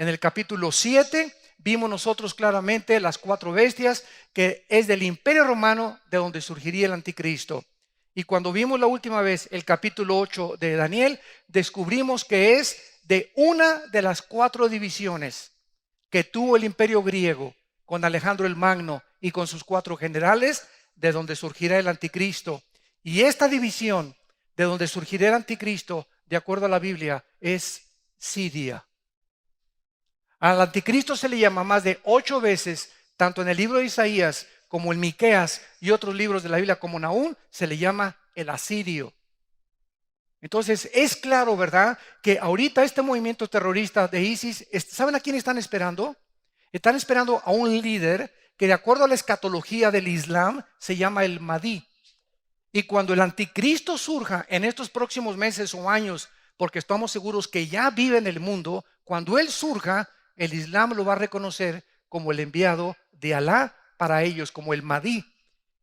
En el capítulo 7 vimos nosotros claramente las 4 bestias, que es del Imperio Romano de donde surgiría el anticristo. Y cuando vimos la última vez el capítulo 8 de Daniel, descubrimos que es de una de las 4 divisiones que tuvo el imperio griego con Alejandro el Magno y con sus 4 generales, de donde surgirá el anticristo. Y esta división de donde surgirá el anticristo, de acuerdo a la Biblia, es Siria. Al anticristo se le llama más de 8 veces, tanto en el libro de Isaías como en Miqueas y otros libros de la Biblia como Nahum, se le llama el asirio. Entonces es claro, ¿verdad?, que ahorita este movimiento terrorista de ISIS, ¿saben a quién están esperando? Están esperando a un líder que, de acuerdo a la escatología del Islam, se llama el Mahdi. Y cuando el anticristo surja en estos próximos meses o años, porque estamos seguros que ya vive en el mundo, cuando él surja, el Islam lo va a reconocer como el enviado de Alá para ellos, como el Mahdi.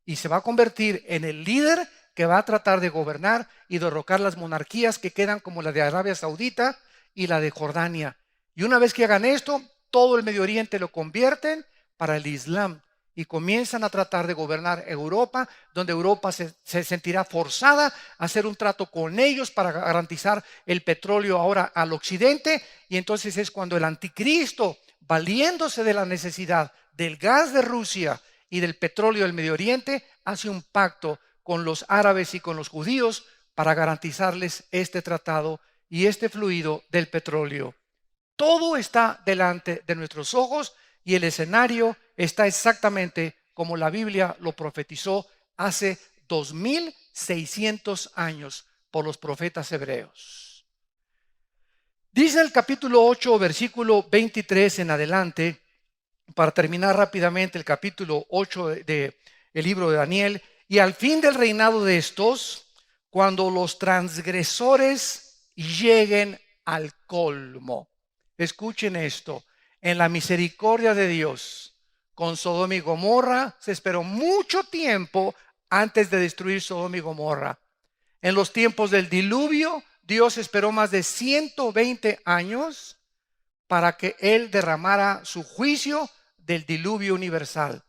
Y se va a convertir en el líder que va a tratar de gobernar y derrocar las monarquías que quedan, como la de Arabia Saudita y la de Jordania. Y una vez que hagan esto, todo el Medio Oriente lo convierten para el Islam y comienzan a tratar de gobernar Europa, donde Europa se sentirá forzada a hacer un trato con ellos para garantizar el petróleo ahora al occidente. Y entonces es cuando el anticristo, valiéndose de la necesidad del gas de Rusia y del petróleo del Medio Oriente, hace un pacto con los árabes y con los judíos para garantizarles este tratado y este fluido del petróleo. Todo está delante de nuestros ojos y el escenario está exactamente como la Biblia lo profetizó hace 2600 años por los profetas hebreos. Dice el capítulo 8, versículo 23 en adelante, para terminar rápidamente el capítulo 8 del libro de Daniel: y al fin del reinado de estos, cuando los transgresores lleguen al colmo. Escuchen esto: en la misericordia de Dios, con Sodoma y Gomorra se esperó mucho tiempo antes de destruir Sodoma y Gomorra. En los tiempos del diluvio, Dios esperó más de 120 años para que Él derramara su juicio del diluvio universal.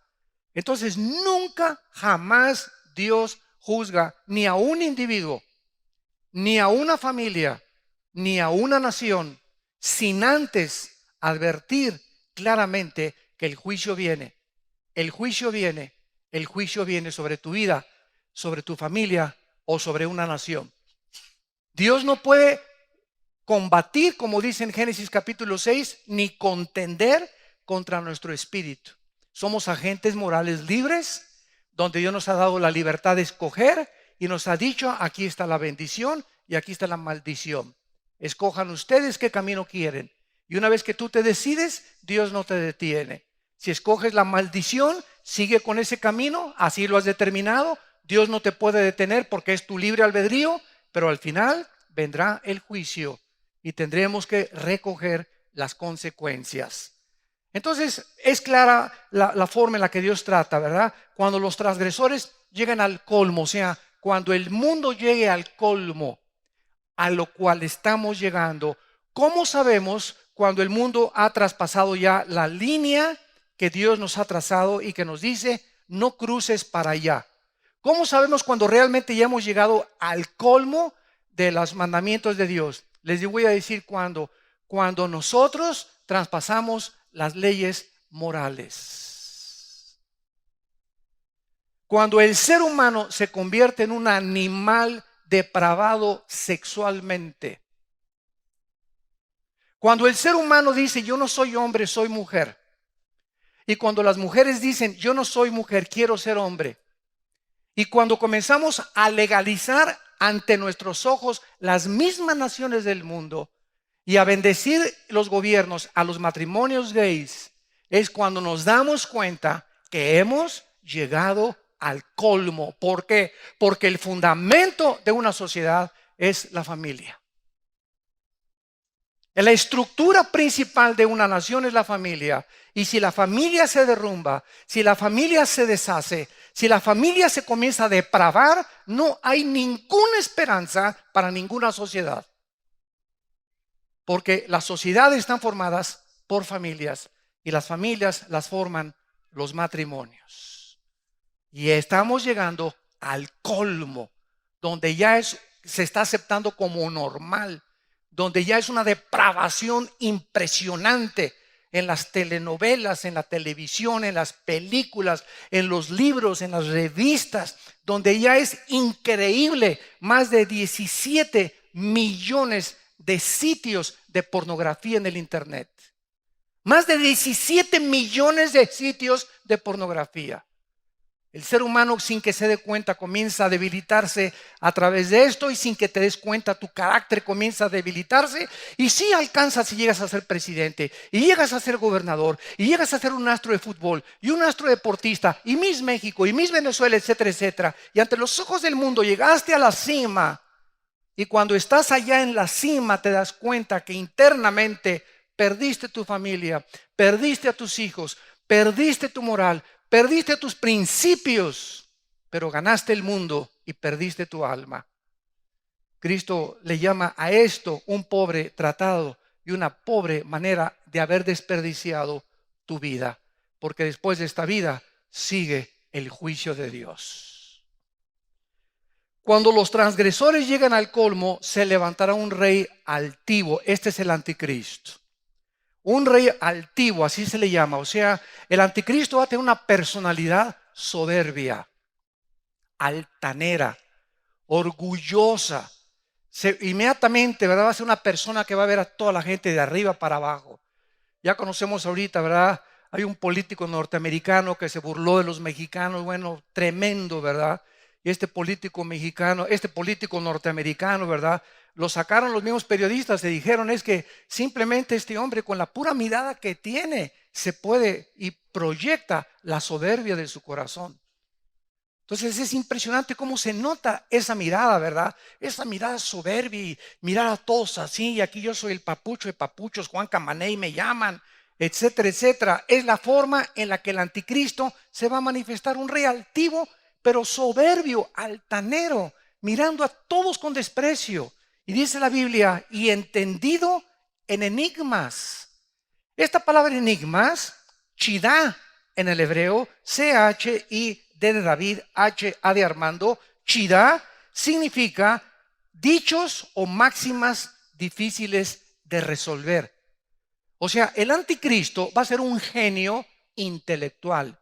Entonces nunca, jamás Dios juzga ni a un individuo, ni a una familia, ni a una nación, sin antes advertir claramente que el juicio viene. El juicio viene. El juicio viene sobre tu vida, sobre tu familia o sobre una nación. Dios no puede combatir, como dice en Génesis capítulo 6, ni contender contra nuestro espíritu. Somos agentes morales libres, donde Dios nos ha dado la libertad de escoger y nos ha dicho: aquí está la bendición y aquí está la maldición. Escojan ustedes qué camino quieren. Y una vez que tú te decides, Dios no te detiene. Si escoges la maldición, sigue con ese camino, así lo has determinado. Dios no te puede detener porque es tu libre albedrío, pero al final vendrá el juicio y tendremos que recoger las consecuencias. Entonces es clara la forma en la que Dios trata, ¿verdad? Cuando los transgresores llegan al colmo, o sea, cuando el mundo llegue al colmo, a lo cual estamos llegando. ¿Cómo sabemos cuando el mundo ha traspasado ya la línea que Dios nos ha trazado y que nos dice: no cruces para allá? ¿Cómo sabemos cuando realmente ya hemos llegado al colmo de los mandamientos de Dios? Les voy a decir cuándo. Cuando nosotros traspasamos las leyes morales. Cuando el ser humano se convierte en un animal depravado sexualmente. Cuando el ser humano dice: yo no soy hombre, soy mujer. Y cuando las mujeres dicen: yo no soy mujer, quiero ser hombre. Y cuando comenzamos a legalizar ante nuestros ojos las mismas naciones del mundo y a bendecir los gobiernos a los matrimonios gays, es cuando nos damos cuenta que hemos llegado al colmo. ¿Por qué? Porque el fundamento de una sociedad es la familia. La estructura principal de una nación es la familia. Y si la familia se derrumba, si la familia se deshace, si la familia se comienza a depravar, no hay ninguna esperanza para ninguna sociedad. Porque las sociedades están formadas por familias y las familias las forman los matrimonios. Y estamos llegando al colmo, donde ya se está aceptando como normal, donde ya es una depravación impresionante en las telenovelas, en la televisión, en las películas, en los libros, en las revistas, donde ya es increíble, más de 17 millones de sitios de pornografía en el internet. Más de 17 millones de sitios de pornografía. El ser humano, sin que se dé cuenta, comienza a debilitarse a través de esto, y sin que te des cuenta tu carácter comienza a debilitarse, y sí alcanzas y llegas a ser presidente, y llegas a ser gobernador, y llegas a ser un astro de fútbol y un astro deportista, y Miss México y Miss Venezuela, etcétera, etcétera, y ante los ojos del mundo llegaste a la cima. Y cuando estás allá en la cima te das cuenta que internamente perdiste tu familia, perdiste a tus hijos, perdiste tu moral, perdiste tus principios, pero ganaste el mundo y perdiste tu alma. Cristo le llama a esto un pobre tratado y una pobre manera de haber desperdiciado tu vida, porque después de esta vida sigue el juicio de Dios. Cuando los transgresores llegan al colmo, se levantará un rey altivo. Este es el anticristo. Un rey altivo, así se le llama. O sea, el anticristo va a tener una personalidad soberbia, altanera, orgullosa. Inmediatamente, ¿verdad? Va a ser una persona que va a ver a toda la gente de arriba para abajo. Ya conocemos ahorita, ¿verdad? Hay un político norteamericano que se burló de los mexicanos. Bueno, tremendo, ¿verdad? Y este político norteamericano, ¿verdad? Lo sacaron los mismos periodistas, se dijeron es que simplemente este hombre con la pura mirada que tiene se puede y proyecta la soberbia de su corazón. Entonces es impresionante cómo se nota esa mirada, ¿verdad? Esa mirada soberbia y mirar a todos así, y aquí yo soy el papucho de papuchos, Juan Camaney me llaman, etcétera, etcétera. Es la forma en la que el anticristo se va a manifestar, un rey altivo, pero soberbio, altanero, mirando a todos con desprecio. Y dice la Biblia, y entendido en enigmas. Esta palabra enigmas, chidá en el hebreo, C-H-I-D de David, H-A de Armando, chidá significa dichos o máximas difíciles de resolver. O sea, el anticristo va a ser un genio intelectual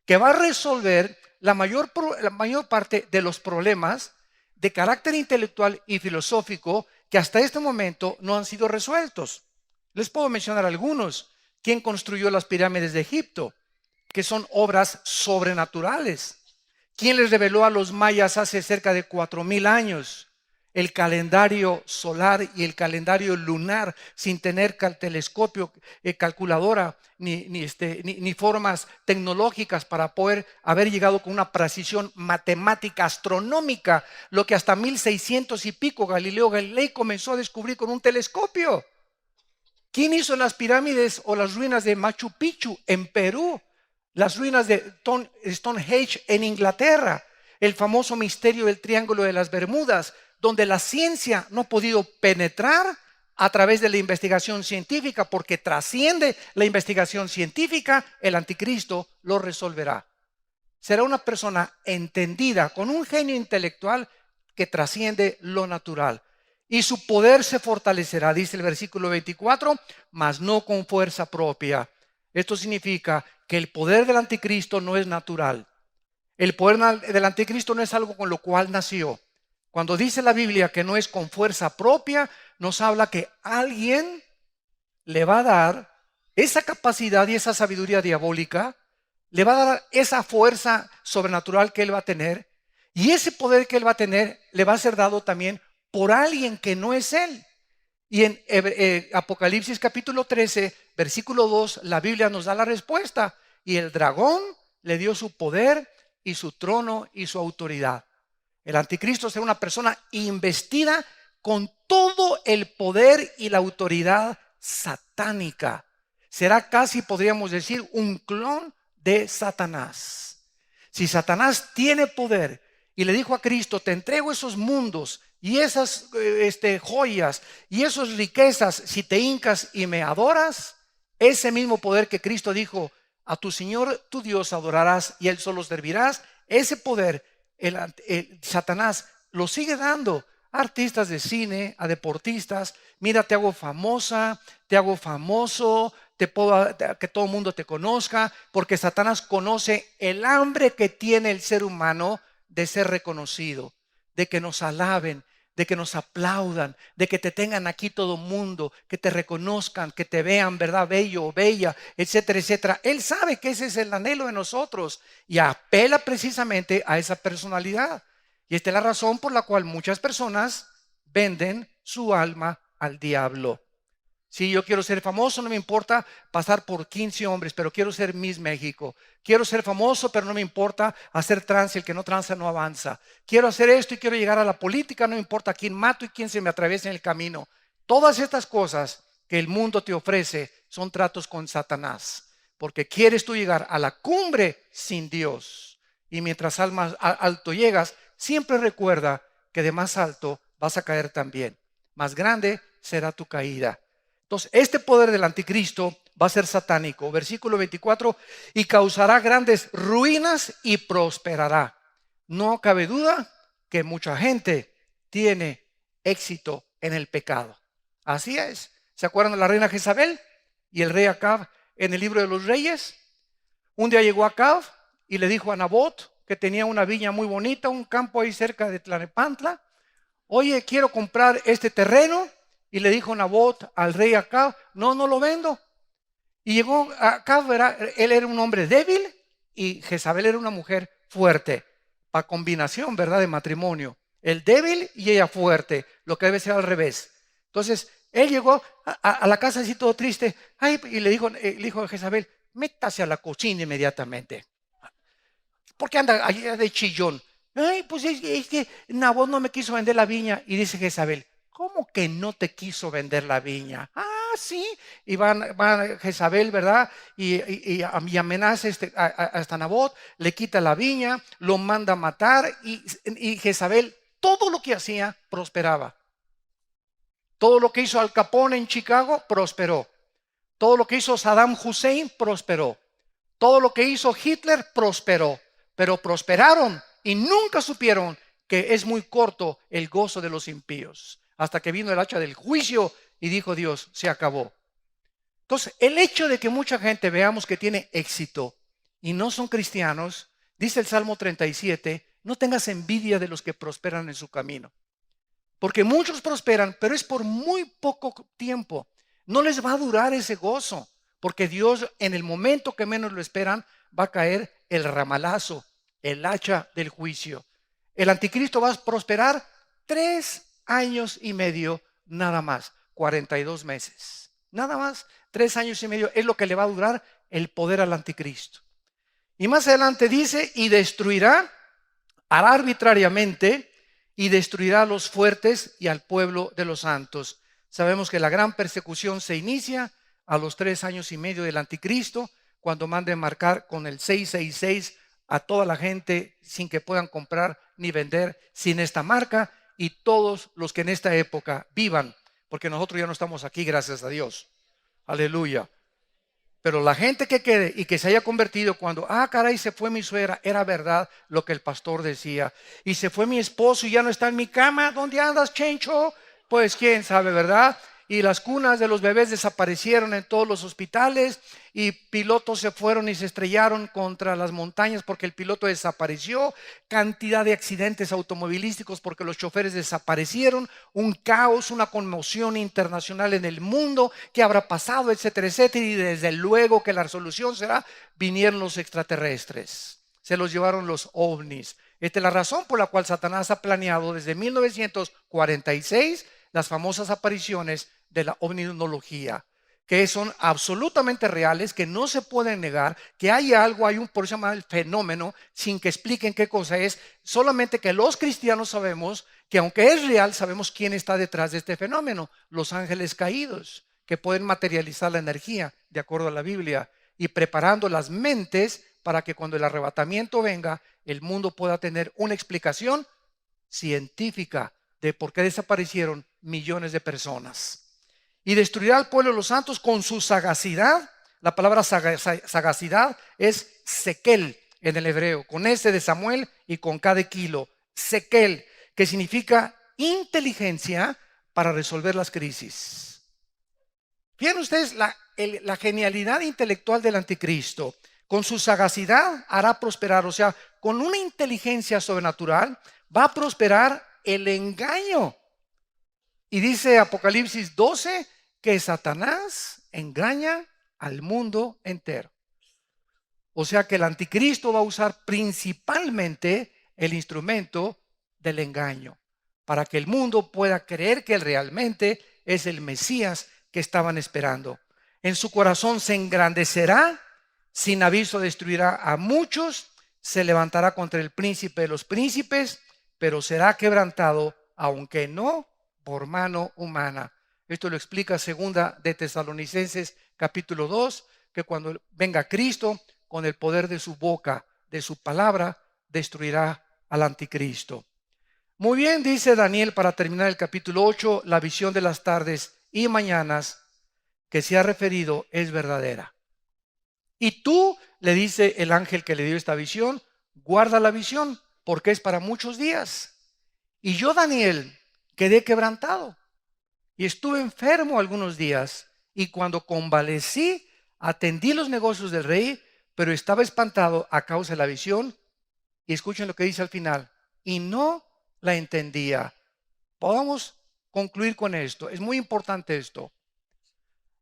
que va a resolver la mayor parte de los problemas de carácter intelectual y filosófico que hasta este momento no han sido resueltos. Les puedo mencionar algunos. ¿Quién construyó las pirámides de Egipto? Que son obras sobrenaturales. ¿Quién les reveló a los mayas hace cerca de 4,000 años el calendario solar y el calendario lunar sin tener telescopio, calculadora, ni formas tecnológicas para poder haber llegado con una precisión matemática astronómica, lo que hasta 1600 y pico Galileo Galilei comenzó a descubrir con un telescopio? ¿Quién hizo las pirámides o las ruinas de Machu Picchu en Perú? Las ruinas de Stonehenge en Inglaterra, el famoso misterio del Triángulo de las Bermudas, donde la ciencia no ha podido penetrar a través de la investigación científica, porque trasciende la investigación científica. El anticristo lo resolverá. Será una persona entendida, con un genio intelectual que trasciende lo natural. Y su poder se fortalecerá, dice el versículo 24, mas no con fuerza propia. Esto significa que el poder del anticristo no es natural. El poder del anticristo no es algo con lo cual nació. Cuando dice la Biblia que no es con fuerza propia, nos habla que alguien le va a dar esa capacidad y esa sabiduría diabólica, le va a dar esa fuerza sobrenatural que él va a tener, y ese poder que él va a tener le va a ser dado también por alguien que no es él. Y en Apocalipsis capítulo 13, versículo 2, la Biblia nos da la respuesta. Y el dragón le dio su poder y su trono y su autoridad. El anticristo será una persona investida con todo el poder y la autoridad satánica. Será casi, podríamos decir, un clon de Satanás. Si Satanás tiene poder y le dijo a Cristo, te entrego esos mundos y esas joyas y esas riquezas si te hincas y me adoras, ese mismo poder que Cristo dijo, a tu Señor, tu Dios adorarás y Él solo servirás, ese poder, Satanás lo sigue dando a artistas de cine, a deportistas. Mira, te hago famosa, te hago famoso, te puedo que todo el mundo te conozca, porque Satanás conoce el hambre que tiene el ser humano de ser reconocido, de que nos alaben, de que nos aplaudan, de que te tengan aquí todo mundo, que te reconozcan, que te vean, ¿verdad? Bello o bella, etcétera, etcétera. Él sabe que ese es el anhelo de nosotros y apela precisamente a esa personalidad. Y esta es la razón por la cual muchas personas venden su alma al diablo. Si yo quiero ser famoso, no me importa pasar por 15 hombres, pero quiero ser Miss México. Quiero ser famoso, pero no me importa hacer trance, el que no tranza no avanza. Quiero hacer esto y quiero llegar a la política, no me importa quién mato y quién se me atraviesa en el camino. Todas estas cosas que el mundo te ofrece son tratos con Satanás, porque quieres tú llegar a la cumbre sin Dios. Y mientras al más alto llegas, siempre recuerda que de más alto vas a caer también. Más grande será tu caída. Entonces, este poder del anticristo va a ser satánico. Versículo 24, y causará grandes ruinas y prosperará. No cabe duda que mucha gente tiene éxito en el pecado. Así es. ¿Se acuerdan de la reina Jezabel y el rey Acab en el libro de los reyes? Un día llegó Acab y le dijo a Nabot, que tenía una viña muy bonita, un campo ahí cerca de Tlanepantla: oye, quiero comprar este terreno. Y le dijo Nabot al rey Acab: no, no lo vendo. Y llegó Acab, él era un hombre débil y Jezabel era una mujer fuerte. Para combinación, ¿verdad?, de matrimonio. El débil y ella fuerte, lo que debe ser al revés. Entonces, él llegó a la casa así todo triste. Ay, y le dijo a Jezabel: métase a la cocina inmediatamente. ¿Por qué anda allá de chillón? Ay, pues es que Nabot no me quiso vender la viña. Y dice Jezabel: ¿cómo que no te quiso vender la viña? Ah, sí. Y van Jezabel, ¿verdad? Y amenaza hasta Nabot, le quita la viña, lo manda a matar. Y Jezabel, todo lo que hacía, prosperaba. Todo lo que hizo Al Capone en Chicago, prosperó. Todo lo que hizo Saddam Hussein, prosperó. Todo lo que hizo Hitler, prosperó. Pero prosperaron y nunca supieron que es muy corto el gozo de los impíos. Hasta que vino el hacha del juicio y dijo Dios: se acabó. Entonces, el hecho de que mucha gente veamos que tiene éxito y no son cristianos, dice el Salmo 37, no tengas envidia de los que prosperan en su camino. Porque muchos prosperan, pero es por muy poco tiempo. No les va a durar ese gozo, porque Dios, en el momento que menos lo esperan, va a caer el ramalazo, el hacha del juicio. El anticristo va a prosperar 3 años y medio nada más, 42 meses. Nada más, 3 años y medio es lo que le va a durar el poder al anticristo. Y más adelante dice: y destruirá, hará arbitrariamente y destruirá a los fuertes y al pueblo de los santos. Sabemos que la gran persecución se inicia a los 3 años y medio del anticristo, cuando manda marcar con el 666 a toda la gente sin que puedan comprar ni vender sin esta marca, y todos los que en esta época vivan, porque nosotros ya no estamos aquí, gracias a Dios. Aleluya. Pero la gente que quede y que se haya convertido cuando, caray, se fue mi suegra, era verdad lo que el pastor decía. Y se fue mi esposo y ya no está en mi cama. ¿Dónde andas, Chencho? Pues quién sabe, ¿verdad? Y las cunas de los bebés desaparecieron en todos los hospitales, y pilotos se fueron y se estrellaron contra las montañas porque el piloto desapareció. Cantidad de accidentes automovilísticos porque los choferes desaparecieron. Un caos, una conmoción internacional en el mundo. ¿Qué habrá pasado? Etcétera, etcétera. Y desde luego que la solución será: vinieron los extraterrestres. Se los llevaron los ovnis. Esta es la razón por la cual Satanás ha planeado desde 1946 las famosas apariciones de la ovniología, que son absolutamente reales, que no se pueden negar, que hay algo, por eso se llama el fenómeno, sin que expliquen qué cosa es. Solamente que los cristianos sabemos que, aunque es real, sabemos quién está detrás de este fenómeno: los ángeles caídos, que pueden materializar la energía de acuerdo a la Biblia, y preparando las mentes para que cuando el arrebatamiento venga, el mundo pueda tener una explicación científica de por qué desaparecieron millones de personas. y destruirá al pueblo de los santos con su sagacidad. La palabra sagacidad es sequel en el hebreo, con S de Samuel y con K de kilo. Sequel, que significa inteligencia para resolver las crisis. Fíjense ustedes la genialidad intelectual del anticristo. Con su sagacidad hará prosperar, o sea, con una inteligencia sobrenatural va a prosperar el engaño. Y dice Apocalipsis 12 que Satanás engaña al mundo entero. O sea que el anticristo va a usar principalmente el instrumento del engaño para que el mundo pueda creer que él realmente es el Mesías que estaban esperando. En su corazón se engrandecerá, sin aviso destruirá a muchos, se levantará contra el príncipe de los príncipes, pero será quebrantado, aunque no por mano humana. Esto lo explica segunda de Tesalonicenses capítulo 2, que cuando venga Cristo, con el poder de su boca, de su palabra, destruirá al anticristo. Muy bien, dice Daniel para terminar el capítulo 8, la visión de las tardes y mañanas que se ha referido es verdadera. Y tú, le dice el ángel que le dio esta visión, guarda la visión porque es para muchos días. Y yo, Daniel, quedé quebrantado y estuve enfermo algunos días, y cuando convalecí atendí los negocios del rey, pero estaba espantado a causa de la visión. Y escuchen lo que dice al final, y no la entendía. Podemos concluir con esto, es muy importante esto.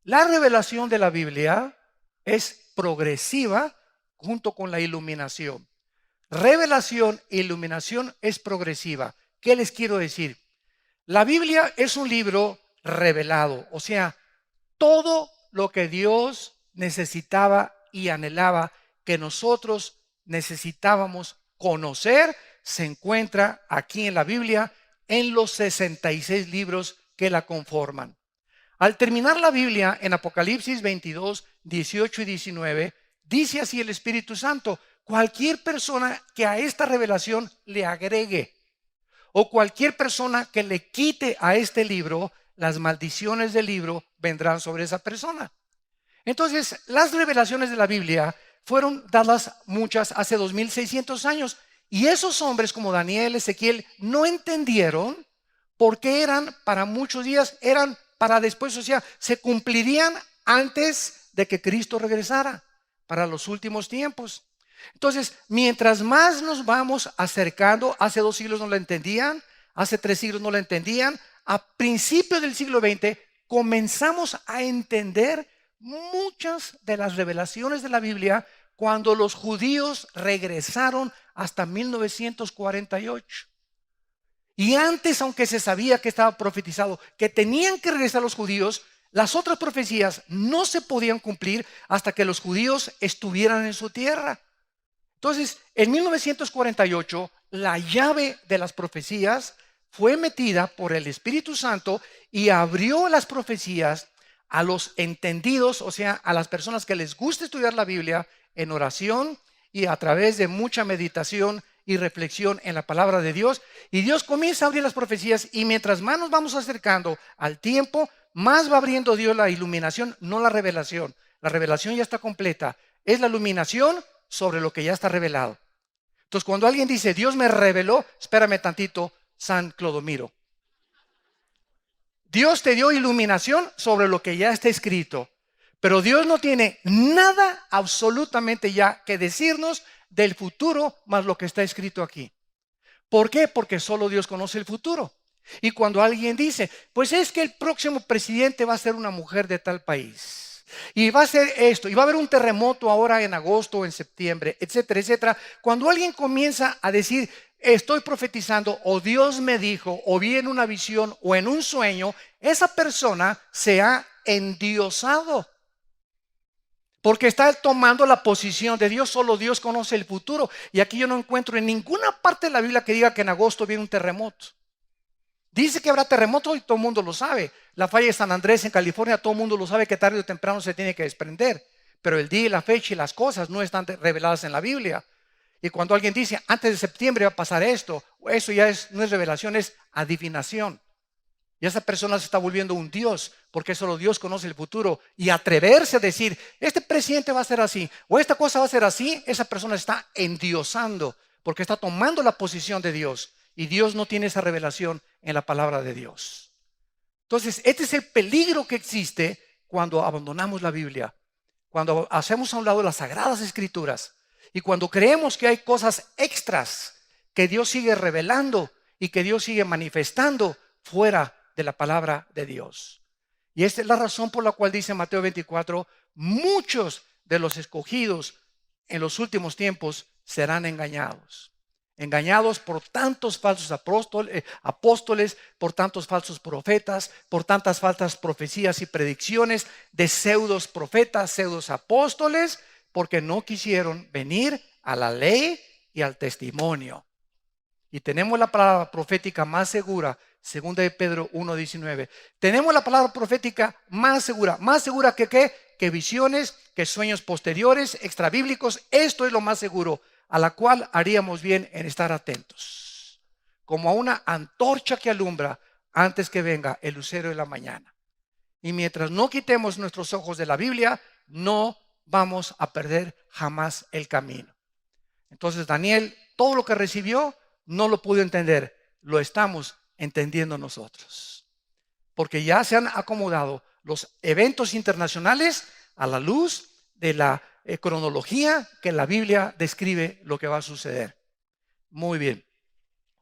La revelación de la Biblia es progresiva junto con la iluminación. Revelación e iluminación es progresiva. ¿Qué les quiero decir? La Biblia es un libro revelado, o sea, todo lo que Dios necesitaba y anhelaba que nosotros necesitábamos conocer se encuentra aquí en la Biblia, en los 66 libros que la conforman. Al terminar la Biblia en Apocalipsis 22, 18 y 19, dice así el Espíritu Santo: cualquier persona que a esta revelación le agregue, o cualquier persona que le quite a este libro, las maldiciones del libro vendrán sobre esa persona. Entonces, las revelaciones de la Biblia fueron dadas muchas hace 2600 años, y esos hombres como Daniel, Ezequiel, no entendieron por qué eran para muchos días, eran para después, o sea, se cumplirían antes de que Cristo regresara para los últimos tiempos. Entonces, mientras más nos vamos acercando, hace 2 siglos no la entendían, hace 3 siglos no la entendían, a principios del siglo XX comenzamos a entender muchas de las revelaciones de la Biblia cuando los judíos regresaron hasta 1948. Y antes, aunque se sabía que estaba profetizado que tenían que regresar los judíos, las otras profecías no se podían cumplir hasta que los judíos estuvieran en su tierra. Entonces, en 1948, la llave de las profecías fue metida por el Espíritu Santo y abrió las profecías a los entendidos, o sea, a las personas que les gusta estudiar la Biblia en oración y a través de mucha meditación y reflexión en la palabra de Dios. Y Dios comienza a abrir las profecías, y mientras más nos vamos acercando al tiempo, más va abriendo Dios la iluminación, no la revelación. La revelación ya está completa, es la iluminación sobre lo que ya está revelado. Entonces, cuando alguien dice Dios me reveló, espérame tantito, San Clodomiro. Dios te dio iluminación sobre lo que ya está escrito, pero Dios no tiene nada absolutamente ya que decirnos del futuro más lo que está escrito aquí. ¿Por qué? Porque solo Dios conoce el futuro. Y cuando alguien dice, pues es que el próximo presidente va a ser una mujer de tal país, y va a ser esto, y va a haber un terremoto ahora en agosto o en septiembre, etcétera, etcétera. Cuando alguien comienza a decir, estoy profetizando, o Dios me dijo, o vi en una visión o en un sueño, esa persona se ha endiosado. Porque está tomando la posición de Dios, solo Dios conoce el futuro. Y aquí yo no encuentro en ninguna parte de la Biblia que diga que en agosto viene un terremoto. Dice que habrá terremoto y todo el mundo lo sabe. La falla de San Andrés en California, todo el mundo lo sabe que tarde o temprano se tiene que desprender. Pero el día y la fecha y las cosas no están reveladas en la Biblia. Y cuando alguien dice, antes de septiembre va a pasar esto, eso ya no es revelación, es adivinación. Y esa persona se está volviendo un Dios, porque solo Dios conoce el futuro. Y atreverse a decir, este presidente va a ser así, o esta cosa va a ser así, esa persona está endiosando, porque está tomando la posición de Dios. Y Dios no tiene esa revelación en la palabra de Dios. Entonces, este es el peligro que existe cuando abandonamos la Biblia, cuando hacemos a un lado las sagradas escrituras y cuando creemos que hay cosas extras que Dios sigue revelando y que Dios sigue manifestando fuera de la palabra de Dios. Y esta es la razón por la cual dice Mateo 24, muchos de los escogidos en los últimos tiempos serán engañados. Engañados por tantos falsos apóstoles, por tantos falsos profetas, por tantas falsas profecías y predicciones de pseudos profetas, pseudos apóstoles, porque no quisieron venir a la ley y al testimonio. Y tenemos la palabra profética más segura, 2 de Pedro 1:19. Tenemos la palabra profética más segura que ¿qué? Que visiones, que sueños posteriores, extrabíblicos. Esto es lo más seguro, a la cual haríamos bien en estar atentos, como a una antorcha que alumbra antes que venga el lucero de la mañana. Y mientras no quitemos nuestros ojos de la Biblia, no vamos a perder jamás el camino. Entonces Daniel, todo lo que recibió, no lo pudo entender. Lo estamos entendiendo nosotros, porque ya se han acomodado los eventos internacionales a la luz de la cronología que la Biblia describe lo que va a suceder. Muy bien.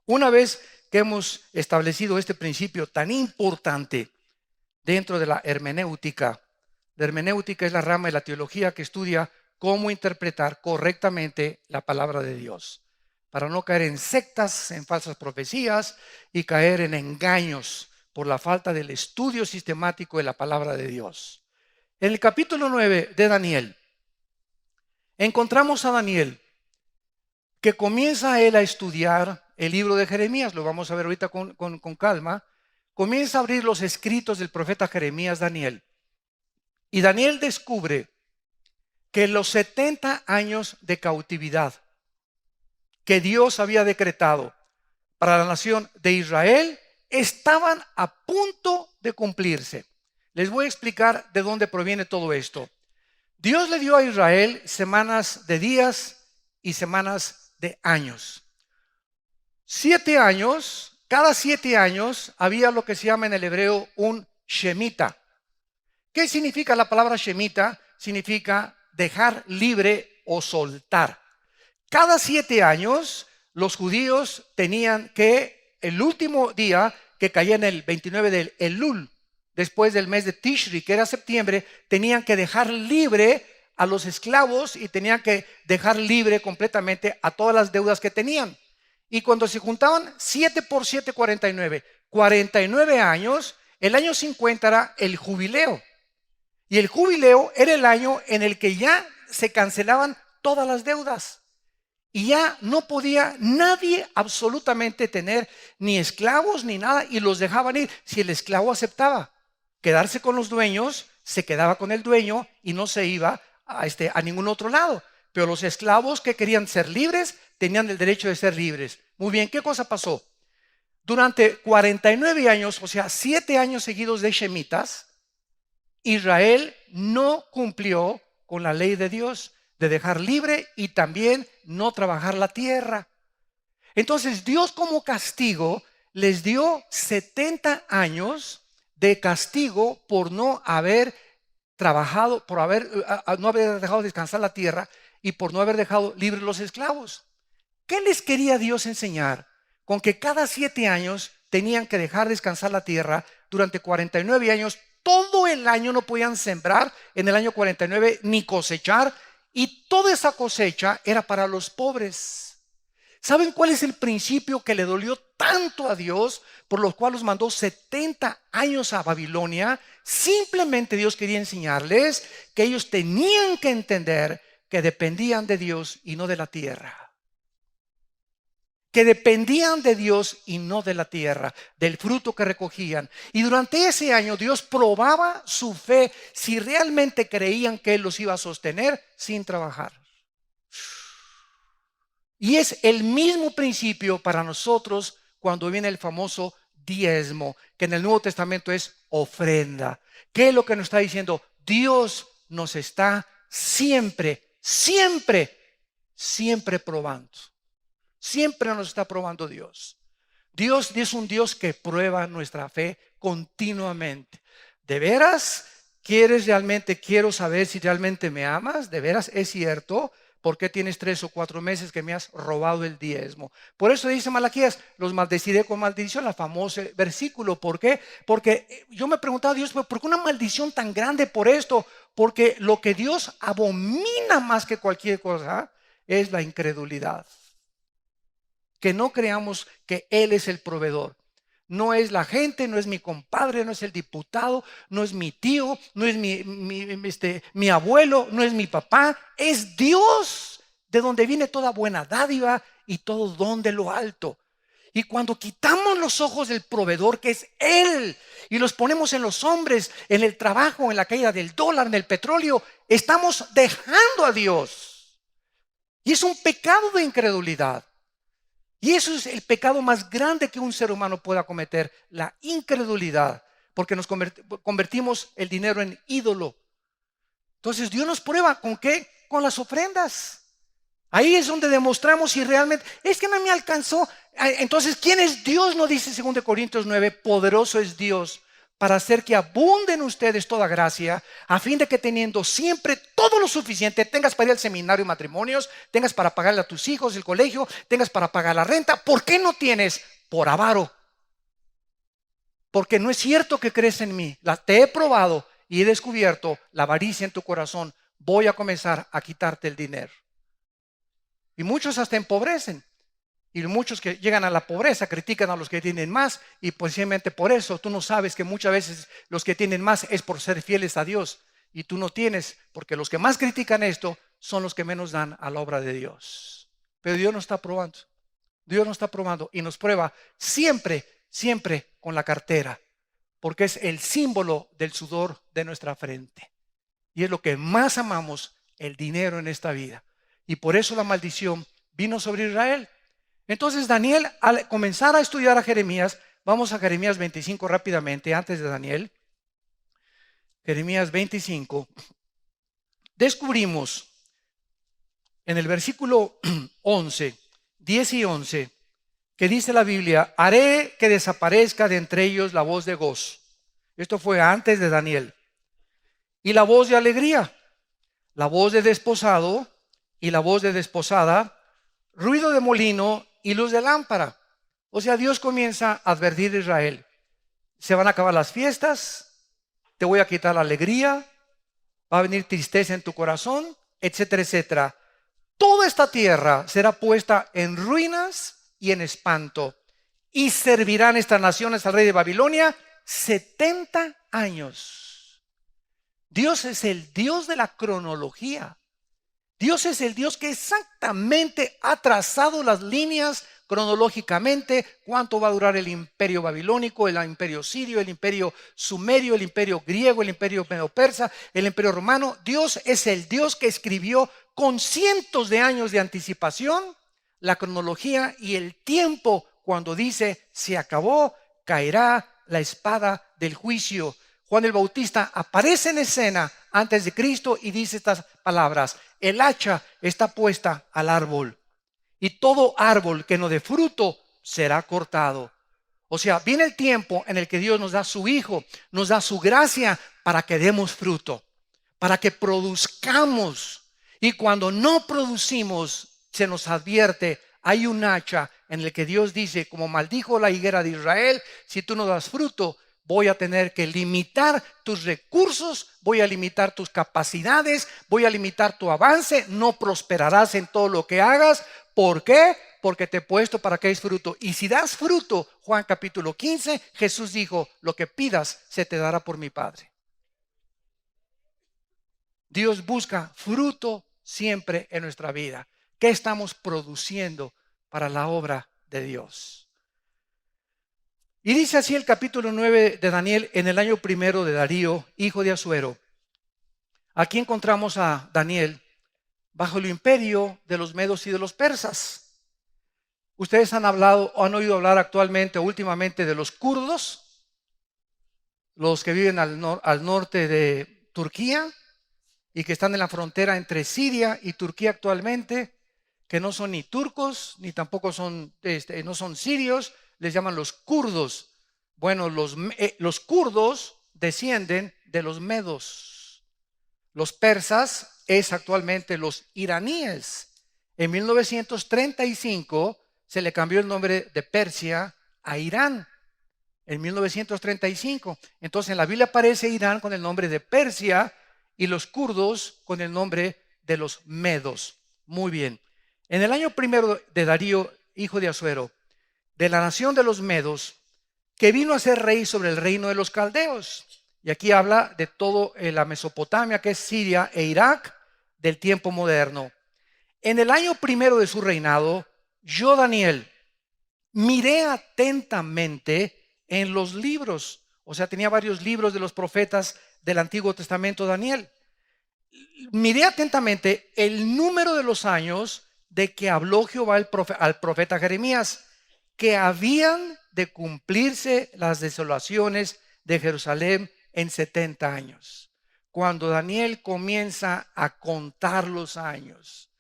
Una vez que hemos establecido este principio tan importante dentro de la hermenéutica es la rama de la teología que estudia cómo interpretar correctamente la palabra de Dios, para no caer en sectas, en falsas profecías y caer en engaños por la falta del estudio sistemático de la palabra de Dios. En el capítulo 9 de Daniel, encontramos a Daniel que comienza él a estudiar el libro de Jeremías. Lo vamos a ver ahorita con calma. Comienza a abrir los escritos del profeta Jeremías, Daniel. Y Daniel descubre que los 70 años de cautividad que Dios había decretado para la nación de Israel estaban a punto de cumplirse. Les voy a explicar de dónde proviene todo esto. Dios le dio a Israel semanas de días y semanas de años. 7 años, cada 7 años había lo que se llama en el hebreo un shemita. ¿Qué significa la palabra shemita? Significa dejar libre o soltar. Cada 7 años los judíos tenían que el último día que caía en el 29 del Elul, después del mes de Tishri, que era septiembre, tenían que dejar libre a los esclavos y tenían que dejar libre completamente a todas las deudas que tenían. Y cuando se juntaban 7 por 7, 49 años, el año 50 era el jubileo. Y el jubileo era el año en el que ya se cancelaban todas las deudas. Y ya no podía nadie absolutamente tener ni esclavos ni nada, y los dejaban ir. Si el esclavo aceptaba quedarse con los dueños, se quedaba con el dueño y no se iba a ningún otro lado. Pero los esclavos que querían ser libres tenían el derecho de ser libres. Muy bien, ¿qué cosa pasó? Durante 49 años, o sea, 7 años seguidos de shemitas, Israel no cumplió con la ley de Dios de dejar libre y también no trabajar la tierra. Entonces Dios, como castigo, les dio 70 años de castigo por no haber trabajado, no haber dejado descansar la tierra y por no haber dejado libres los esclavos. ¿Qué les quería Dios enseñar? Con que cada 7 años tenían que dejar descansar la tierra durante 49 años. Todo el año no podían sembrar en el año 49 ni cosechar, y toda esa cosecha era para los pobres. ¿Saben cuál es el principio que le dolió tanto a Dios, por lo cual los mandó 70 años a Babilonia? Simplemente Dios quería enseñarles que ellos tenían que entender que dependían de Dios y no de la tierra. Que dependían de Dios y no de la tierra, del fruto que recogían. Y durante ese año Dios probaba su fe, si realmente creían que Él los iba a sostener sin trabajar. Y es el mismo principio para nosotros cuando viene el famoso diezmo, que en el Nuevo Testamento es ofrenda. ¿Qué es lo que nos está diciendo? Dios nos está siempre, siempre, siempre probando. Siempre nos está probando Dios. Dios es un Dios que prueba nuestra fe continuamente. ¿De veras quieres realmente, quiero saber si realmente me amas? ¿De veras es cierto? ¿Por qué tienes 3 o 4 meses que me has robado el diezmo? Por eso dice Malaquías, los maldeciré con maldición, el famoso versículo. ¿Por qué? Porque yo me preguntaba a Dios, ¿por qué una maldición tan grande por esto? Porque lo que Dios abomina más que cualquier cosa es la incredulidad. Que no creamos que Él es el proveedor. No es la gente, no es mi compadre, no es el diputado, no es mi tío, no es mi abuelo, no es mi papá. Es Dios, de donde viene toda buena dádiva y todo don de lo alto. Y cuando quitamos los ojos del proveedor, que es Él, y los ponemos en los hombres, en el trabajo, en la caída del dólar, en el petróleo, estamos dejando a Dios. Y es un pecado de incredulidad. Y eso es el pecado más grande que un ser humano pueda cometer, la incredulidad, porque nos convertimos el dinero en ídolo. Entonces Dios nos prueba ¿con qué? Con las ofrendas. Ahí es donde demostramos si realmente, es que no me alcanzó. Entonces, ¿quién es Dios? No dice 2 Corintios 9, poderoso es Dios para hacer que abunde en ustedes toda gracia, a fin de que teniendo siempre todo lo suficiente, tengas para ir al seminario y matrimonios, tengas para pagarle a tus hijos el colegio, tengas para pagar la renta. ¿Por qué no tienes? Por avaro. Porque no es cierto que crees en mí. Te he probado y he descubierto la avaricia en tu corazón. Voy a comenzar a quitarte el dinero. Y muchos hasta empobrecen. Y muchos que llegan a la pobreza critican a los que tienen más, y posiblemente por eso tú no sabes que muchas veces los que tienen más es por ser fieles a Dios, y tú no tienes, porque los que más critican esto son los que menos dan a la obra de Dios. Pero Dios nos está probando. Dios nos está probando y nos prueba siempre, siempre con la cartera, porque es el símbolo del sudor de nuestra frente. Y es lo que más amamos, el dinero en esta vida. Y por eso la maldición vino sobre Israel. Entonces Daniel, al comenzar a estudiar a Jeremías, vamos a Jeremías 25 rápidamente, antes de Daniel. Jeremías 25. Descubrimos en el versículo 11, 10 y 11, que dice la Biblia, haré que desaparezca de entre ellos la voz de gozo. Esto fue antes de Daniel. Y la voz de alegría, la voz de desposado y la voz de desposada, ruido de molino y luz de lámpara. O sea, Dios comienza a advertir a Israel. Se van a acabar las fiestas, te voy a quitar la alegría, va a venir tristeza en tu corazón, etcétera, etcétera. Toda esta tierra será puesta en ruinas y en espanto. Y servirán estas naciones al rey de Babilonia 70 años. Dios es el Dios de la cronología. Dios es el Dios que exactamente ha trazado las líneas cronológicamente, cuánto va a durar el imperio babilónico, el imperio sirio, el imperio sumerio, el imperio griego, el imperio medo-persa, el imperio romano. Dios es el Dios que escribió con cientos de años de anticipación la cronología y el tiempo cuando dice se acabó, caerá la espada del juicio. Juan el Bautista aparece en escena antes de Cristo y dice estas palabras: el hacha está puesta al árbol y todo árbol que no dé fruto será cortado. O sea, viene el tiempo en el que Dios nos da su Hijo, nos da su gracia para que demos fruto, para que produzcamos. Y cuando no producimos, se nos advierte, hay un hacha en el que Dios dice, como maldijo la higuera de Israel, si tú no das fruto, voy a tener que limitar tus recursos, voy a limitar tus capacidades, voy a limitar tu avance, no prosperarás en todo lo que hagas. ¿Por qué? Porque te he puesto para que des fruto. Y si das fruto, Juan capítulo 15, Jesús dijo, lo que pidas se te dará por mi Padre. Dios busca fruto siempre en nuestra vida. ¿Qué estamos produciendo para la obra de Dios? Y dice así el capítulo 9 de Daniel en el año primero de Darío, hijo de Asuero. Aquí encontramos a Daniel bajo el imperio de los medos y de los persas. Ustedes han hablado o han oído hablar actualmente o últimamente de los kurdos, los que viven al norte de Turquía y que están en la frontera entre Siria y Turquía actualmente, que no son ni turcos ni tampoco son, no son sirios, les llaman los kurdos. Bueno, los kurdos descienden de los medos. Los persas es actualmente los iraníes. En 1935 se le cambió el nombre de Persia a Irán. En 1935. Entonces en la Biblia aparece Irán con el nombre de Persia y los kurdos con el nombre de los medos. Muy bien. En el año primero de Darío, hijo de Asuero, de la nación de los medos, que vino a ser rey sobre el reino de los caldeos. Y aquí habla de todo la Mesopotamia, que es Siria e Irak, del tiempo moderno. En el año primero de su reinado, yo, Daniel, miré atentamente en los libros. O sea, tenía varios libros de los profetas del Antiguo Testamento, Daniel. Miré atentamente el número de los años de que habló Jehová al profeta Jeremías, que habían de cumplirse las desolaciones de Jerusalén en 70 años. Cuando Daniel comienza a contar los años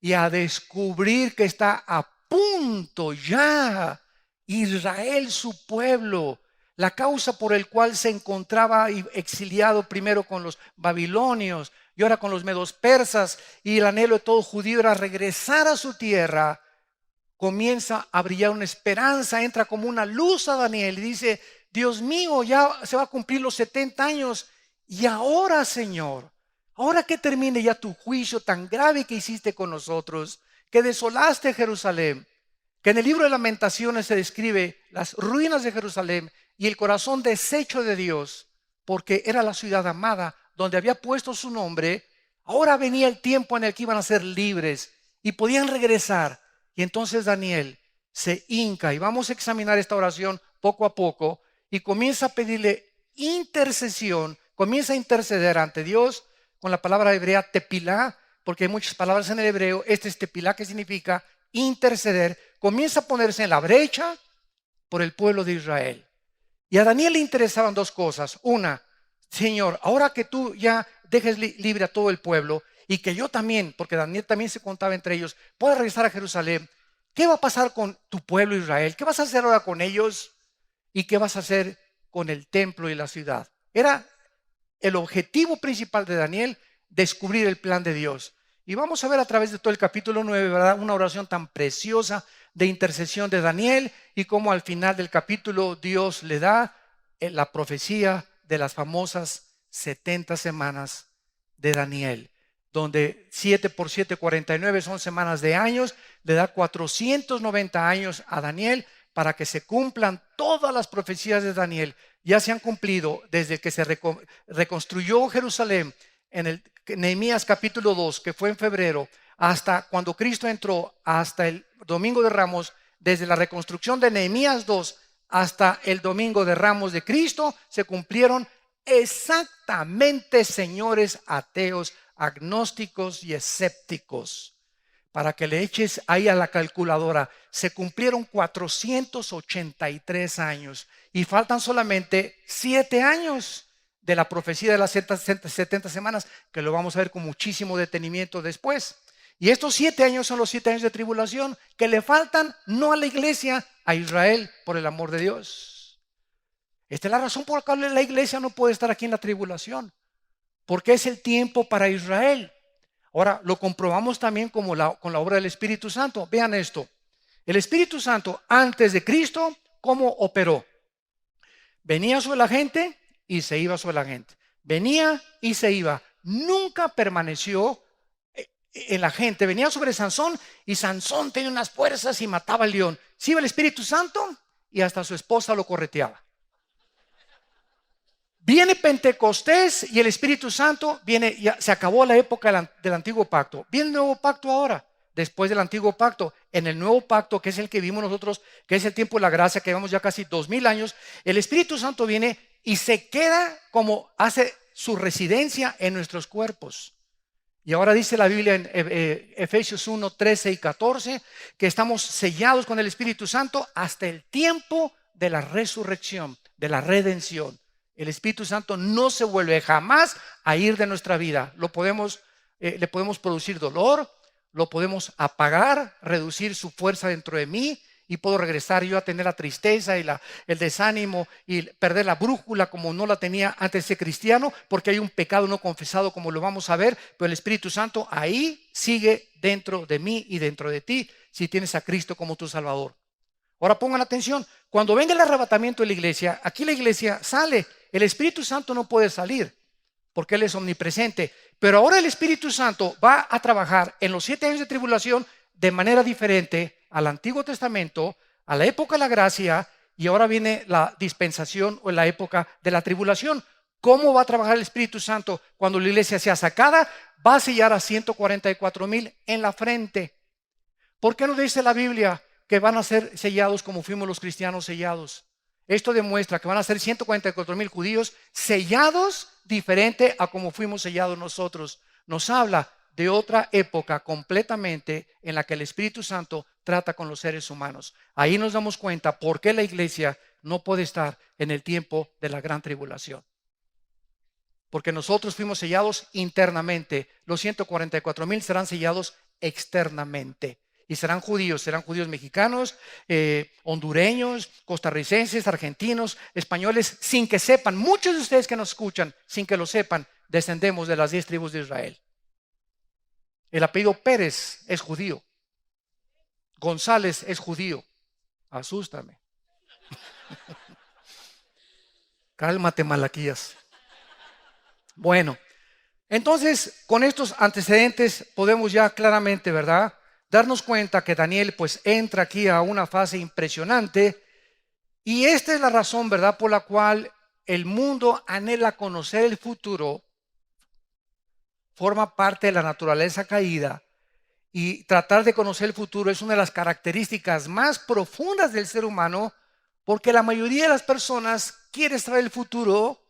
y a descubrir que está a punto ya Israel, su pueblo, la causa por el cual se encontraba exiliado primero con los babilonios y ahora con los medos persas, y el anhelo de todo judío era regresar a su tierra, comienza a brillar una esperanza, entra como una luz a Daniel y dice: Dios mío, ya se va a cumplir los 70 años y ahora, Señor, ahora que termine ya tu juicio tan grave que hiciste con nosotros, que desolaste Jerusalén, que en el libro de Lamentaciones se describe las ruinas de Jerusalén y el corazón deshecho de Dios, porque era la ciudad amada donde había puesto su nombre. Ahora venía el tiempo en el que iban a ser libres y podían regresar. Y entonces Daniel se hinca, y vamos a examinar esta oración poco a poco, y comienza a pedirle intercesión, comienza a interceder ante Dios con la palabra hebrea tepilá, porque hay muchas palabras en el hebreo. Este es tepilá, que significa interceder. Comienza a ponerse en la brecha por el pueblo de Israel. Y a Daniel le interesaban dos cosas. Una: Señor, ahora que tú ya dejes libre a todo el pueblo, y que yo también, porque Daniel también se contaba entre ellos, pueda regresar a Jerusalén, ¿qué va a pasar con tu pueblo Israel? ¿Qué vas a hacer ahora con ellos? ¿Y qué vas a hacer con el templo y la ciudad? Era el objetivo principal de Daniel, descubrir el plan de Dios. Y vamos a ver a través de todo el capítulo 9, ¿verdad?, una oración tan preciosa de intercesión de Daniel, y cómo al final del capítulo Dios le da la profecía de las famosas 70 semanas de Daniel, donde 7 por 7, 49 son semanas de años. Le da 490 años a Daniel para que se cumplan todas las profecías de Daniel. Ya se han cumplido desde que se reconstruyó Jerusalén en el Nehemías capítulo 2, que fue en febrero, hasta cuando Cristo entró, hasta el domingo de Ramos. Desde la reconstrucción de Nehemías 2 hasta el domingo de Ramos de Cristo, se cumplieron exactamente, señores ateos, agnósticos y escépticos, para que le eches ahí a la calculadora, se cumplieron 483 años y faltan solamente 7 años de la profecía de las 70 semanas, que lo vamos a ver con muchísimo detenimiento después. Y estos 7 años son los 7 años de tribulación que le faltan, no a la iglesia, a Israel, por el amor de Dios. Esta es la razón por la cual la iglesia no puede estar aquí en la tribulación, porque es el tiempo para Israel. Ahora lo comprobamos también con la obra del Espíritu Santo. Vean esto: el Espíritu Santo antes de Cristo, ¿cómo operó? Venía sobre la gente y se iba sobre la gente. Venía y se iba. Nunca permaneció en la gente. Venía sobre Sansón y Sansón tenía unas fuerzas y mataba al león. Se iba el Espíritu Santo y hasta su esposa lo correteaba. Viene Pentecostés y el Espíritu Santo viene. Ya se acabó la época del antiguo pacto. Viene el nuevo pacto ahora. Después del antiguo pacto, en el nuevo pacto, que es el que vimos nosotros, que es el tiempo de la gracia, que llevamos ya casi 2000 años, el Espíritu Santo viene y se queda como hace su residencia en nuestros cuerpos. Y ahora dice la Biblia en Efesios 1, 13 y 14 que estamos sellados con el Espíritu Santo hasta el tiempo de la resurrección, de la redención. El Espíritu Santo no se vuelve jamás a ir de nuestra vida. Le podemos producir dolor, lo podemos apagar, reducir su fuerza dentro de mí, y puedo regresar yo a tener la tristeza y el desánimo y perder la brújula como no la tenía antes de ser cristiano, porque hay un pecado no confesado, como lo vamos a ver. Pero el Espíritu Santo ahí sigue dentro de mí y dentro de ti, si tienes a Cristo como tu Salvador. Ahora pongan atención, cuando venga el arrebatamiento de la iglesia, aquí la iglesia sale, el Espíritu Santo no puede salir porque Él es omnipresente, pero ahora el Espíritu Santo va a trabajar en los 7 años de tribulación de manera diferente al Antiguo Testamento, a la época de la gracia, y ahora viene la dispensación o la época de la tribulación. ¿Cómo va a trabajar el Espíritu Santo? Cuando la iglesia sea sacada, va a sellar a 144,000 en la frente. ¿Por qué no dice la Biblia que van a ser sellados como fuimos los cristianos sellados? Esto demuestra que van a ser 144,000 judíos sellados diferente a como fuimos sellados nosotros. Nos habla de otra época completamente en la que el Espíritu Santo trata con los seres humanos. Ahí nos damos cuenta por qué la iglesia no puede estar en el tiempo de la gran tribulación. Porque nosotros fuimos sellados internamente. Los 144,000 serán sellados externamente. Y serán judíos mexicanos, hondureños, costarricenses, argentinos, españoles, sin que sepan. Muchos de ustedes que nos escuchan, sin que lo sepan, descendemos de las 10 tribus de Israel. El apellido Pérez es judío. González es judío. Asústame. Cálmate, Malaquías. Bueno, entonces con estos antecedentes podemos ya claramente, ¿verdad?, darnos cuenta que Daniel pues entra aquí a una fase impresionante, y esta es la razón, ¿verdad?, por la cual el mundo anhela conocer el futuro. Forma parte de la naturaleza caída, y tratar de conocer el futuro es una de las características más profundas del ser humano, porque la mayoría de las personas quiere saber el futuro.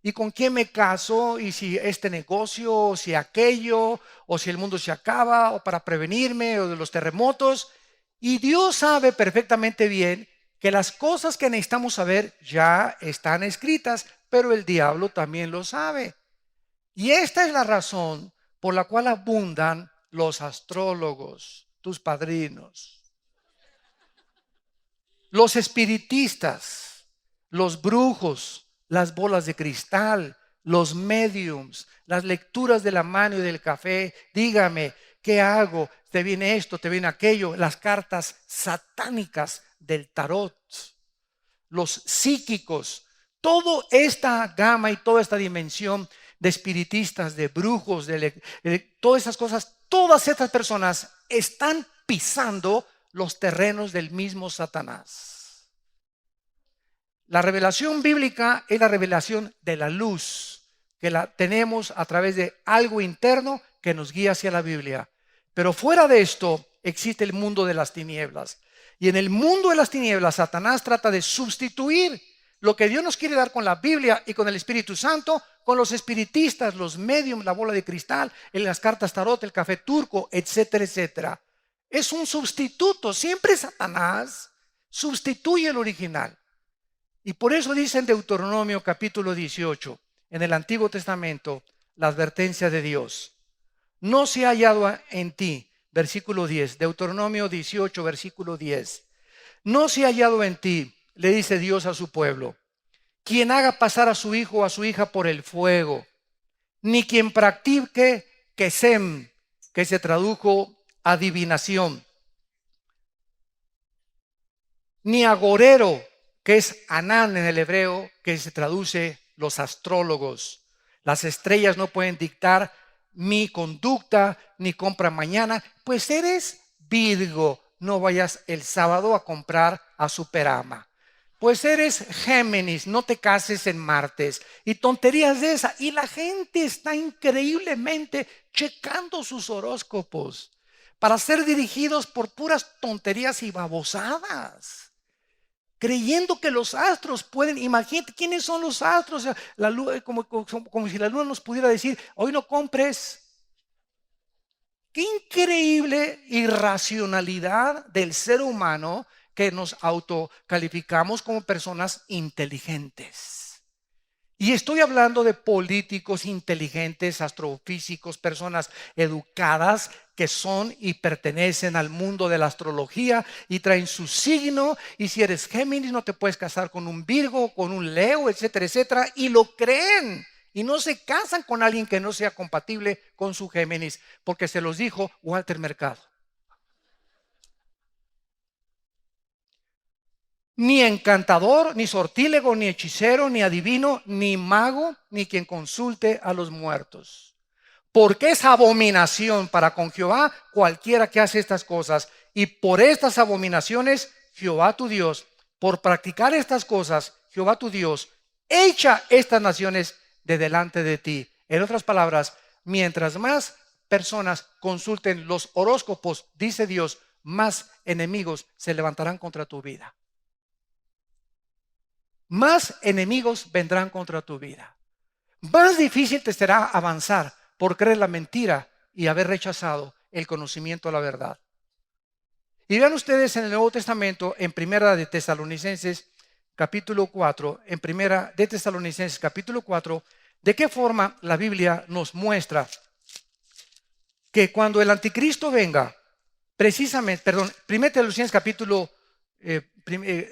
¿Y con quién me caso? ¿Y si este negocio? ¿O si aquello? ¿O si el mundo se acaba? ¿O para prevenirme? ¿O de los terremotos? Y Dios sabe perfectamente bien que las cosas que necesitamos saber ya están escritas, pero el diablo también lo sabe. Y esta es la razón por la cual abundan los astrólogos, tus padrinos, los espiritistas, los brujos, las bolas de cristal, los mediums, las lecturas de la mano y del café. Dígame, ¿qué hago? Te viene esto, te viene aquello. Las cartas satánicas del tarot, los psíquicos, toda esta gama y toda esta dimensión de espiritistas, de brujos, de todas esas cosas, todas estas personas están pisando los terrenos del mismo Satanás. La revelación bíblica es la revelación de la luz, que la tenemos a través de algo interno que nos guía hacia la Biblia. Pero fuera de esto existe el mundo de las tinieblas. Y en el mundo de las tinieblas, Satanás trata de sustituir lo que Dios nos quiere dar con la Biblia y con el Espíritu Santo, con los espiritistas, los mediums, la bola de cristal, en las cartas tarot, el café turco, etcétera, etcétera. Es un sustituto. Siempre Satanás sustituye el original. Y por eso dice en Deuteronomio capítulo 18, en el Antiguo Testamento, la advertencia de Dios. No se ha hallado en ti, versículo 10, Deuteronomio 18, versículo 10. No se ha hallado en ti, le dice Dios a su pueblo, quien haga pasar a su hijo o a su hija por el fuego, ni quien practique kesem, que se tradujo adivinación, ni agorero, que es Anán en el hebreo, que se traduce los astrólogos. Las estrellas no pueden dictar mi conducta ni compra mañana. Pues eres Virgo, no vayas el sábado a comprar a Superama. Pues eres Géminis, no te cases en martes. Y tonterías de esa. Y la gente está increíblemente checando sus horóscopos para ser dirigidos por puras tonterías y babosadas, creyendo que los astros pueden. Imagínate, ¿quiénes son los astros? La luna, como si la luna nos pudiera decir, hoy no compres. Qué increíble irracionalidad del ser humano que nos autocalificamos como personas inteligentes. Y estoy hablando de políticos inteligentes, astrofísicos, personas educadas que son y pertenecen al mundo de la astrología y traen su signo. Y si eres Géminis, no te puedes casar con un Virgo, con un Leo, etcétera, etcétera. Y lo creen. Y no se casan con alguien que no sea compatible con su Géminis, porque se los dijo Walter Mercado. Ni encantador, ni sortílego, ni hechicero, ni adivino, ni mago, ni quien consulte a los muertos. Porque es abominación para con Jehová cualquiera que hace estas cosas. Y por estas abominaciones, Jehová tu Dios, por practicar estas cosas, Jehová tu Dios, echa estas naciones de delante de ti. En otras palabras, mientras más personas consulten los horóscopos, dice Dios, más enemigos se levantarán contra tu vida. Más enemigos vendrán contra tu vida. Más difícil te será avanzar por creer la mentira y haber rechazado el conocimiento de la verdad. Y vean ustedes en el Nuevo Testamento, en Primera de Tesalonicenses, capítulo 4, en Primera de Tesalonicenses, capítulo 4, de qué forma la Biblia nos muestra que cuando el anticristo venga, precisamente, Primera Tesalonicenses,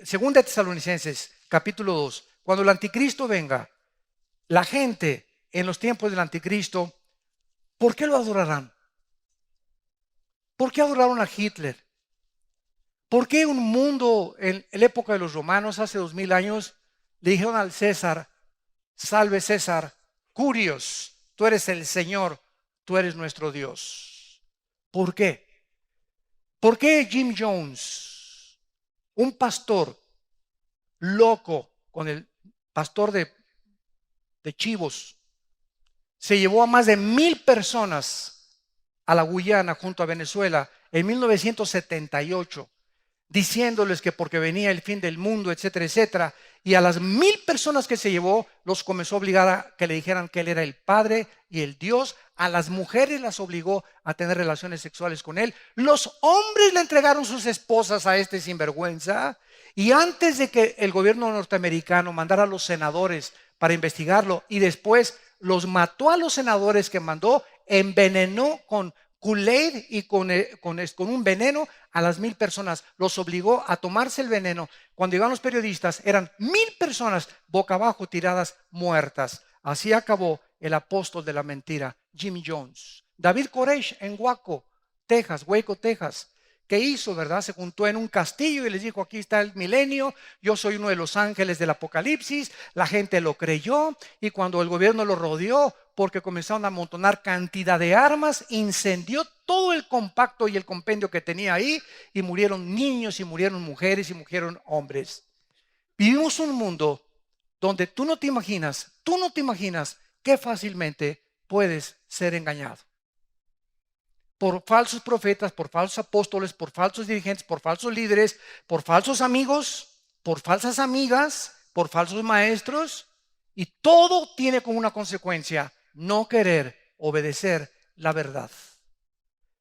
Segunda Tesalonicenses, capítulo 2, cuando el anticristo venga, la gente en los tiempos del anticristo, ¿por qué lo adorarán? ¿Por qué adoraron a Hitler? ¿Por qué un mundo en la época de los romanos, hace 2000 años, le dijeron al César, salve César, Curios, tú eres el Señor, tú eres nuestro Dios? ¿Por qué? ¿Por qué Jim Jones, un pastor loco con el pastor de chivos, se llevó a más de 1000 personas a la Guyana junto a Venezuela en 1978, diciéndoles que porque venía el fin del mundo, etcétera, etcétera, y a las 1000 personas que se llevó los comenzó a obligar a que le dijeran que él era el Padre y el Dios? A las mujeres las obligó a tener relaciones sexuales con él. Los hombres le entregaron sus esposas a este sinvergüenza, y antes de que el gobierno norteamericano mandara a los senadores para investigarlo y después los mató a los senadores que mandó, envenenó con Kool-Aid y con un veneno a las 1000 personas, los obligó a tomarse el veneno. Cuando llegaron los periodistas, eran 1000 personas boca abajo tiradas muertas. Así acabó el apóstol de la mentira, Jim Jones. David Koresh en Waco, Texas. ¿Qué hizo, verdad? Se juntó en un castillo y les dijo, aquí está el milenio, yo soy uno de los ángeles del Apocalipsis. La gente lo creyó, y cuando el gobierno lo rodeó, porque comenzaron a amontonar cantidad de armas, incendió todo el compacto y el compendio que tenía ahí, y murieron niños, y murieron mujeres, y murieron hombres. Vivimos un mundo donde tú no te imaginas que fácilmente puedes ser engañado por falsos profetas, por falsos apóstoles, por falsos dirigentes, por falsos líderes, por falsos amigos, por falsas amigas, por falsos maestros. Y todo tiene como una consecuencia no querer obedecer la verdad.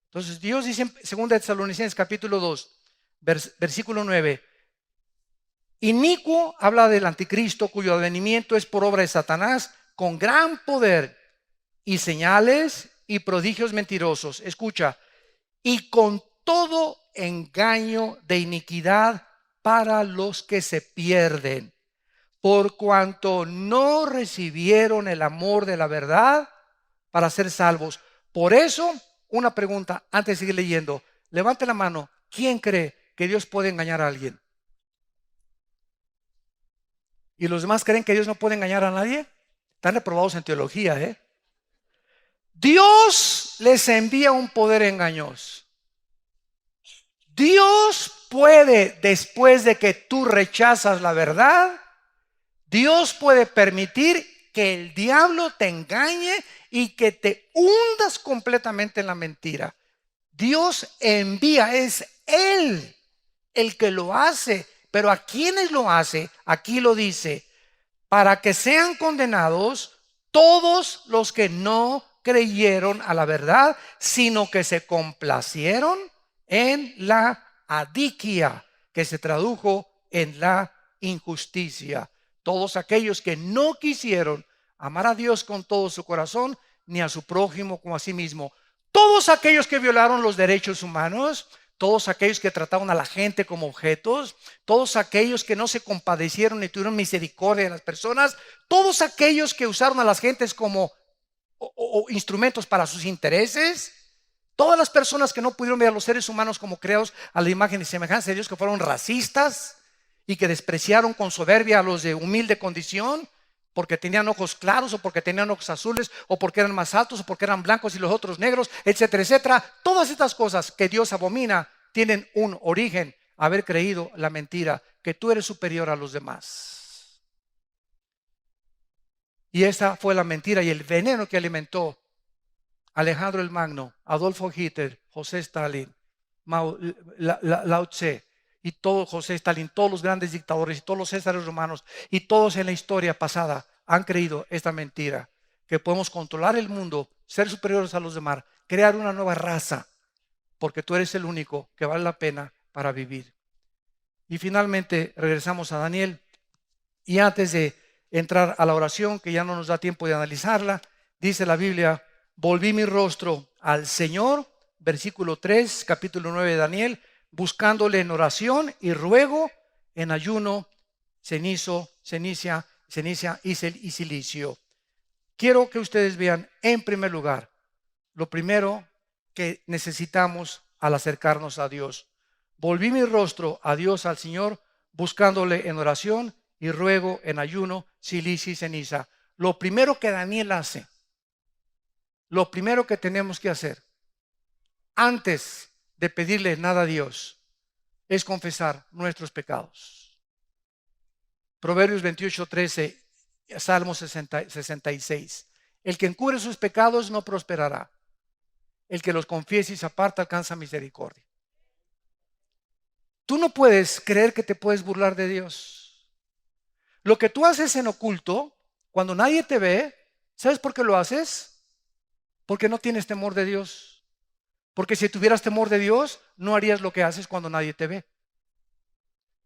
Entonces Dios dice en 2 Tesalonicenses capítulo 2, versículo 9, inicuo, habla del anticristo, cuyo advenimiento es por obra de Satanás, con gran poder y señales y prodigios mentirosos. Escucha, y con todo engaño de iniquidad para los que se pierden, por cuanto no recibieron el amor de la verdad para ser salvos. Por eso, una pregunta antes de seguir leyendo. Levante la mano. ¿Quién cree que Dios puede engañar a alguien? ¿Y los demás creen que Dios no puede engañar a nadie? Están reprobados en teología, ¿eh? Dios les envía un poder engañoso. Dios puede, después de que tú rechazas la verdad, Dios puede permitir que el diablo te engañe y que te hundas completamente en la mentira. Dios envía, es Él el que lo hace. Pero ¿a quiénes lo hace? Aquí lo dice, para que sean condenados todos los que no creyeron a la verdad, sino que se complacieron en la adiquia, que se tradujo en la injusticia. Todos aquellos que no quisieron amar a Dios con todo su corazón, ni a su prójimo como a sí mismo. Todos aquellos que violaron los derechos humanos, todos aquellos que trataron a la gente como objetos, todos aquellos que no se compadecieron ni tuvieron misericordia de las personas, todos aquellos que usaron a las gentes como o instrumentos para sus intereses, todas las personas que no pudieron ver a los seres humanos como creados a la imagen y semejanza de Dios, que fueron racistas y que despreciaron con soberbia a los de humilde condición, porque tenían ojos claros o porque tenían ojos azules o porque eran más altos o porque eran blancos y los otros negros, etcétera, etcétera. Todas estas cosas que Dios abomina tienen un origen: haber creído la mentira, que tú eres superior a los demás. Y esa fue la mentira y el veneno que alimentó Alejandro el Magno, Adolfo Hitler, José Stalin, Lao Tse y todo José Stalin, todos los grandes dictadores y todos los césares romanos y todos en la historia pasada han creído esta mentira: que podemos controlar el mundo, ser superiores a los demás, crear una nueva raza, porque tú eres el único que vale la pena para vivir. Y finalmente regresamos a Daniel, y antes de entrar a la oración, que ya no nos da tiempo de analizarla, dice la Biblia: volví mi rostro al Señor, versículo 3, capítulo 9 de Daniel, buscándole en oración y ruego, en ayuno, cenicia y cilicio. Quiero que ustedes vean, en primer lugar, lo primero que necesitamos al acercarnos a Dios. Volví mi rostro a Dios, al Señor, buscándole en oración y ruego, en ayuno, cilicio y ceniza. Lo primero que Daniel hace, lo primero que tenemos que hacer antes de pedirle nada a Dios, es confesar nuestros pecados. Proverbios 28:13, Salmo 66. El que encubre sus pecados no prosperará. El que los confiese y se aparta alcanza misericordia. Tú no puedes creer que te puedes burlar de Dios. Lo que tú haces en oculto, cuando nadie te ve, ¿sabes por qué lo haces? Porque no tienes temor de Dios. Porque si tuvieras temor de Dios, no harías lo que haces cuando nadie te ve.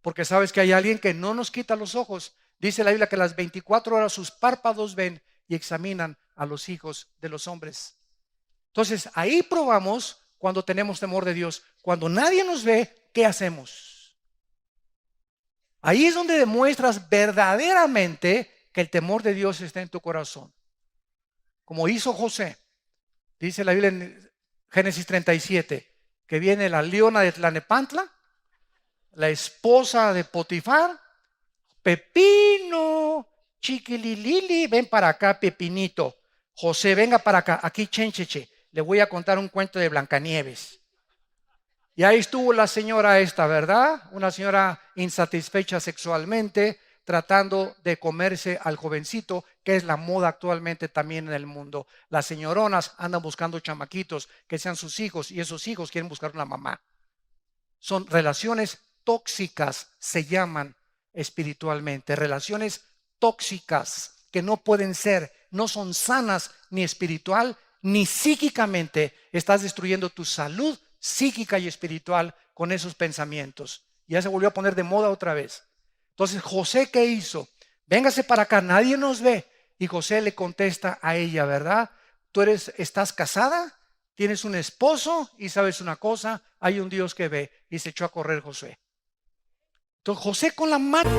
Porque sabes que hay alguien que no nos quita los ojos. Dice la Biblia que las 24 horas sus párpados ven y examinan a los hijos de los hombres. Entonces ahí probamos cuando tenemos temor de Dios. Cuando nadie nos ve, ¿qué hacemos? Ahí es donde demuestras verdaderamente que el temor de Dios está en tu corazón. Como hizo José. Dice la Biblia en Génesis 37, que viene la leona de Tlanepantla, la esposa de Potifar: Pepino, chiquililili, ven para acá, Pepinito. José, venga para acá, aquí chencheche, le voy a contar un cuento de Blancanieves. Y ahí estuvo la señora esta, ¿verdad? Una señora insatisfecha sexualmente, tratando de comerse al jovencito, que es la moda actualmente también en el mundo. Las señoronas andan buscando chamaquitos que sean sus hijos, y esos hijos quieren buscar una mamá. Son relaciones tóxicas, se llaman espiritualmente, relaciones tóxicas que no pueden ser, no son sanas ni espiritual ni psíquicamente. Estás destruyendo tu salud psíquica y espiritual con esos pensamientos. Ya se volvió a poner de moda otra vez. Entonces, José, ¿qué hizo? Véngase para acá, nadie nos ve. Y José le contesta a ella, ¿verdad? Estás casada, tienes un esposo, y sabes una cosa, hay un Dios que ve. Y se echó a correr José. Entonces José, con la mano